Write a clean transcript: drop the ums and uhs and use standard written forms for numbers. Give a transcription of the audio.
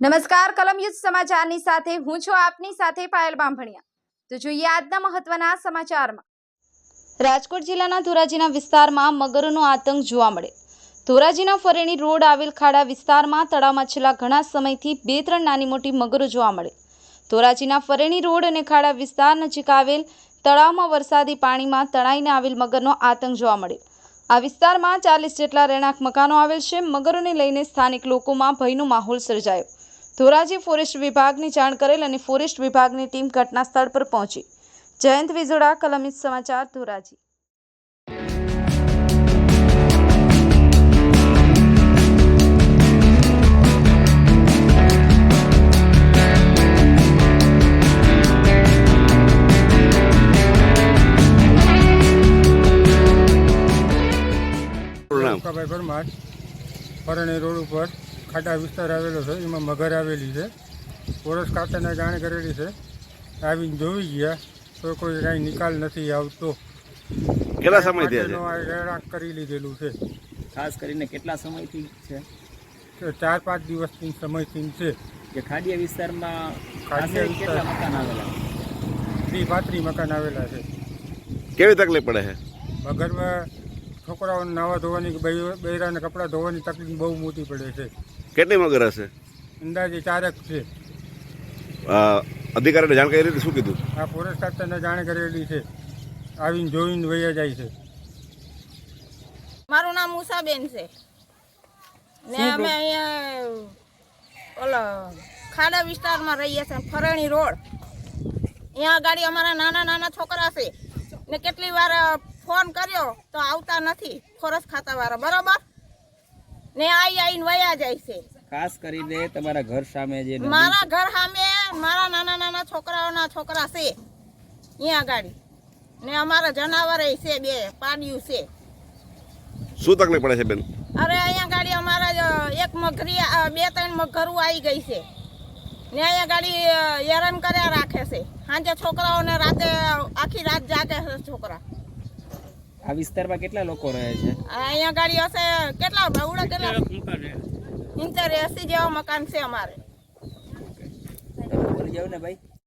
નમસ્કાર કલમ યુઝ સમાચારની સાથે હું છું આપની સાથે પાયલ બાંભણિયા। તો જોઈએ આજના મહત્વના સમાચારમાં। રાજકોટ જિલ્લાના ધોરાજીના વિસ્તારમાં મગરનો આતંક જોવા મળે। ધોરાજીના ફરેણી રોડ આવેલ ખાડા વિસ્તારમાં તળાવમાં છેલ્લા ઘણા સમયથી 2-3 નાની મોટી મગરો જોવા મળે। ધોરાજીના ફરેણી રોડ અને ખાડા વિસ્તાર નજીક આવેલ તળાવમાં વરસાદી પાણીમાં તણાઈને આવેલ મગરનો આતંક જોવા મળે। આ વિસ્તારમાં 40 જેટલા રહેણાંક મકાનો આવેલ છે। મગરોને લઈને સ્થાનિક લોકોમાં ભયનો માહોલ સર્જાયો। ધોરાજી ફોરેસ્ટ વિભાગની જાણ કરેલ અને ફોરેસ્ટ વિભાગની ટીમ ઘટના સ્થળ પર પહોંચી। જયંત વિજોડા, કલમ યુઝ સમાચાર, ધોરાજી। પરમાર ફરણી રોડ ઉપર ખાડા વિસ્તાર આવેલો છે, એમાં મગર આવેલી છે। ફોરેસ્ટ ખાતાને જાણ કરેલી છે, આવીને જોઈ ગયા તો કોઈ કાંઈ નિકાલ નથી આવતો। કેટલા સમયથી રહેણાંક કરી લીધેલું છે। ખાસ કરીને કેટલા સમયથી છે? 4-5 દિવસથી સમયથી છે। જે ખાડીયા વિસ્તારમાં ખાડીયા આશરે કેટલા મકાન આવેલા? 30-35 મકાન આવેલા છે। કેવી તકલીફ પડે છે? મગરમાં છોકરાઓને નાવા ધોવાની, બૈરાને કપડાં ધોવાની તકલીફ બહુ મોટી પડે છે। કેટલી મગર હશે? અંદાજે 4 છે। અધિકારીને જાણ કરી હતી, શું કીધું? આ ફોરેસ્ટ ખાતાને જાણ કરેલી છે, આવીને જોઈને વયા જાય છે। મારું નામ ઉષાબેન છે ને અમે અહીંયા ઓલો ખાડા વિસ્તારમાં રહીએ છીએ, ફરણી રોડ। અહીંયા ગાડી અમારા નાના છોકરા છે ને કેટલી વાર ફોન કર્યો તો આવતા નથી ફોરેસ્ટ ખાતાવાળા, બરોબર ને આવીને વયા જાય છે। ખાસ કરીને તમારા ઘર સામે જે મારા ઘર સામે મારા નાના છોકરાઓના છોકરા છે અહીંયા ગાડી ને અમારા જનાવર છે, 2 પાડ્યું છે। શું તકલીફ પડે છે બેન? અરે અહીંયા ગાડી અમારા એક મગરી 2-3 મગરું આવી ગઈ છે ને અહીંયા ગાડી હેરાન કર્યા રાખે છે। સાંજે છોકરાઓને રાતે આખી રાત જાગે છે છોકરા। આ વિસ્તારમાં કેટલા લોકો રહે છે? અહીંયા ગાડી હશે કેટલા બાવડા કેટલા 70-80 જેવા મકાન છે અમારે। બોલી જાવ ને ભાઈ।